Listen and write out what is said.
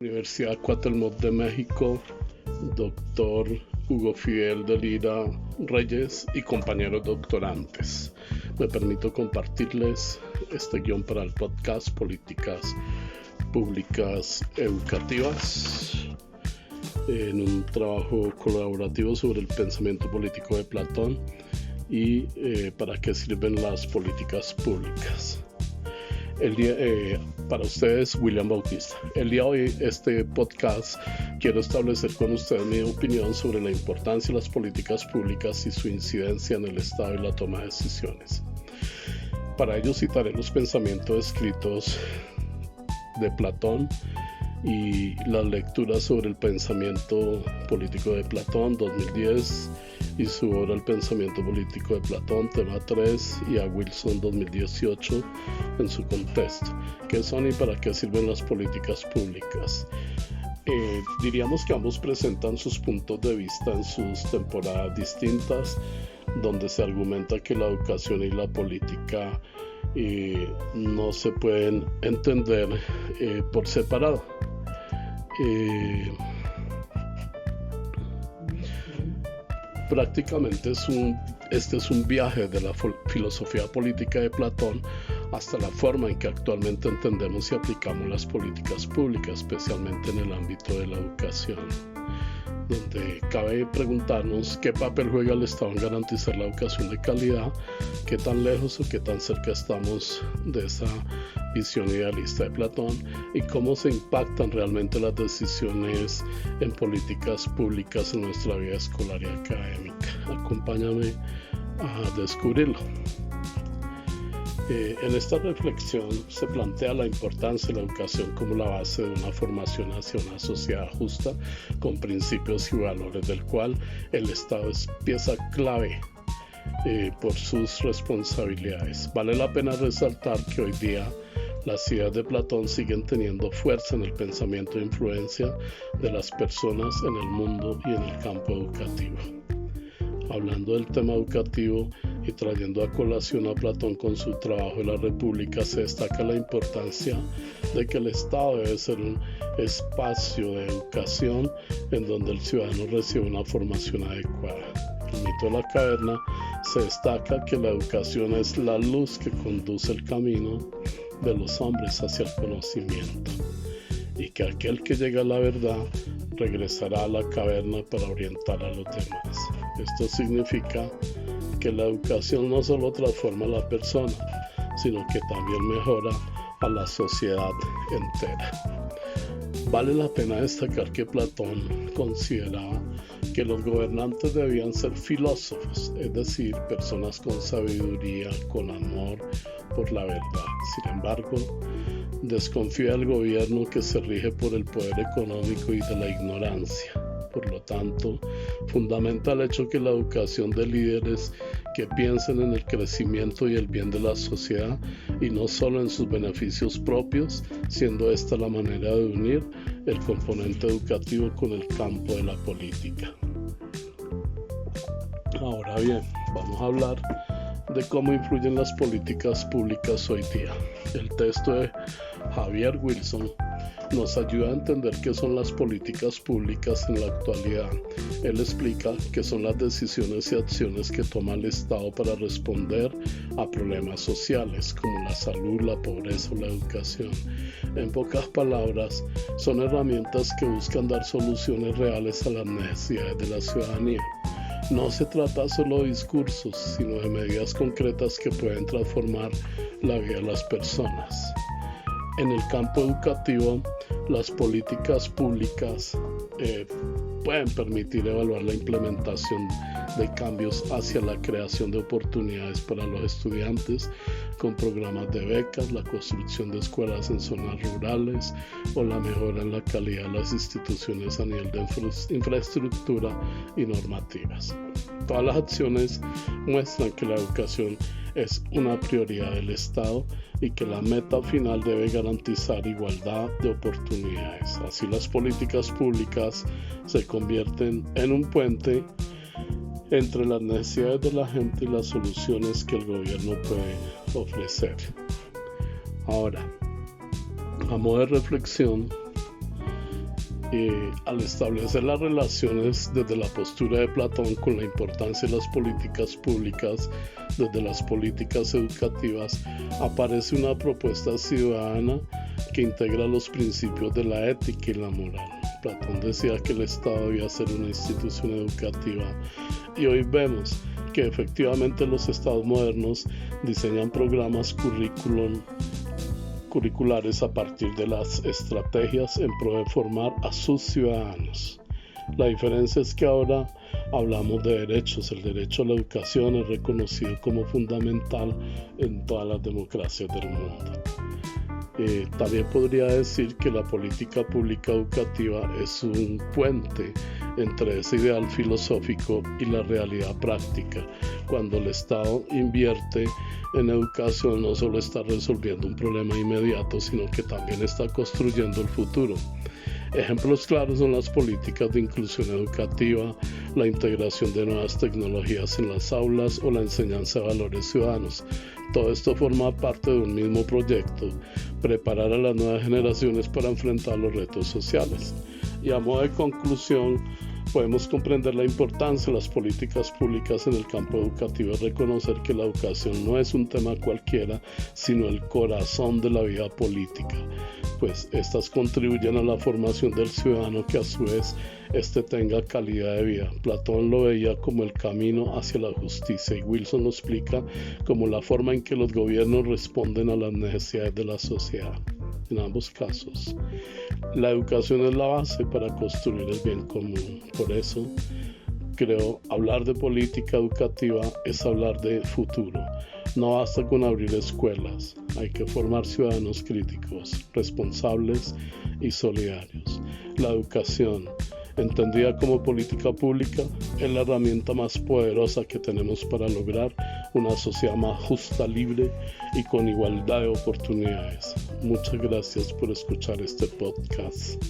Universidad Cuauhtémoc de México, doctor Hugo Fidel de Lira Reyes y compañeros doctorantes. Me permito compartirles este guión para el podcast Políticas Públicas Educativas en un trabajo colaborativo sobre el pensamiento político de Platón y para qué sirven las políticas públicas. Para ustedes, William Bautista. El día de hoy, este podcast, quiero establecer con ustedes mi opinión sobre la importancia de las políticas públicas y su incidencia en el Estado y la toma de decisiones. Para ello citaré los pensamientos escritos de Platón y las lecturas sobre el pensamiento político de Platón 2010 y su obra El pensamiento político de Platón, tema 3, y a Wilson 2018 en su contexto. ¿Qué son y para qué sirven las políticas públicas? Diríamos que ambos presentan sus puntos de vista en sus temporadas distintas, donde se argumenta que la educación y la política no se pueden entender por separado. Prácticamente este es un viaje de la filosofía política de Platón hasta la forma en que actualmente entendemos y aplicamos las políticas públicas, especialmente en el ámbito de la educación, donde cabe preguntarnos qué papel juega el Estado en garantizar la educación de calidad, qué tan lejos o qué tan cerca estamos de esa visión idealista de Platón y cómo se impactan realmente las decisiones en políticas públicas en nuestra vida escolar y académica. Acompáñame a descubrirlo. En esta reflexión se plantea la importancia de la educación como la base de una formación hacia una sociedad justa con principios y valores, del cual el Estado es pieza clave por sus responsabilidades. Vale la pena resaltar que hoy día las ideas de Platón siguen teniendo fuerza en el pensamiento e influencia de las personas en el mundo y en el campo educativo. Hablando del tema educativo y trayendo a colación a Platón con su trabajo en la República, se destaca la importancia de que el Estado debe ser un espacio de educación en donde el ciudadano recibe una formación adecuada. En el mito de la caverna se destaca que la educación es la luz que conduce el camino de los hombres hacia el conocimiento y que aquel que llega a la verdad regresará a la caverna para orientar a los demás. Esto significa que la educación no solo transforma a la persona, sino que también mejora a la sociedad entera. Vale la pena destacar que Platón consideraba que los gobernantes debían ser filósofos, es decir, personas con sabiduría, con amor por la verdad. Sin embargo, desconfía del gobierno que se rige por el poder económico y de la ignorancia. Por lo tanto, fundamenta el hecho que la educación de líderes que piensen en el crecimiento y el bien de la sociedad y no solo en sus beneficios propios, siendo esta la manera de unir el componente educativo con el campo de la política. Ahora bien, vamos a hablar de cómo influyen las políticas públicas hoy día. El texto de Javier Wilson nos ayuda a entender qué son las políticas públicas en la actualidad. Él explica que son las decisiones y acciones que toma el Estado para responder a problemas sociales como la salud, la pobreza o la educación. En pocas palabras, son herramientas que buscan dar soluciones reales a las necesidades de la ciudadanía. No se trata solo de discursos, sino de medidas concretas que pueden transformar la vida de las personas. En el campo educativo, las políticas públicas pueden permitir evaluar la implementación de cambios hacia la creación de oportunidades para los estudiantes con programas de becas, la construcción de escuelas en zonas rurales o la mejora en la calidad de las instituciones a nivel de infraestructura y normativas. Todas las acciones muestran que la educación es una prioridad del Estado y que la meta final debe garantizar igualdad de oportunidades. Así las políticas públicas se convierten en un puente entre las necesidades de la gente y las soluciones que el gobierno puede ofrecer. Ahora, a modo de reflexión, Al establecer las relaciones desde la postura de Platón con la importancia de las políticas públicas, desde las políticas educativas, aparece una propuesta ciudadana que integra los principios de la ética y la moral. Platón decía que el Estado debía ser una institución educativa, y hoy vemos que efectivamente los estados modernos diseñan programas curriculares a partir de las estrategias en pro de formar a sus ciudadanos. La diferencia es que ahora hablamos de derechos. El derecho a la educación es reconocido como fundamental en todas las democracias del mundo. También podría decir que la política pública educativa es un puente entre ese ideal filosófico y la realidad práctica. Cuando el Estado invierte en educación, no solo está resolviendo un problema inmediato, sino que también está construyendo el futuro. Ejemplos claros son las políticas de inclusión educativa, la integración de nuevas tecnologías en las aulas o la enseñanza de valores ciudadanos. Todo esto forma parte de un mismo proyecto: preparar a las nuevas generaciones para enfrentar los retos sociales. Y a modo de conclusión, podemos comprender la importancia de las políticas públicas en el campo educativo y reconocer que la educación no es un tema cualquiera, sino el corazón de la vida política, pues estas contribuyen a la formación del ciudadano, que a su vez tenga calidad de vida. Platón lo veía como el camino hacia la justicia, y Wilson lo explica como la forma en que los gobiernos responden a las necesidades de la sociedad. En ambos casos, la educación es la base para construir el bien común. Por eso, creo, hablar de política educativa es hablar de futuro. No basta con abrir escuelas, hay que formar ciudadanos críticos, responsables y solidarios. La educación, entendida como política pública, es la herramienta más poderosa que tenemos para lograr una sociedad más justa, libre y con igualdad de oportunidades. Muchas gracias por escuchar este podcast.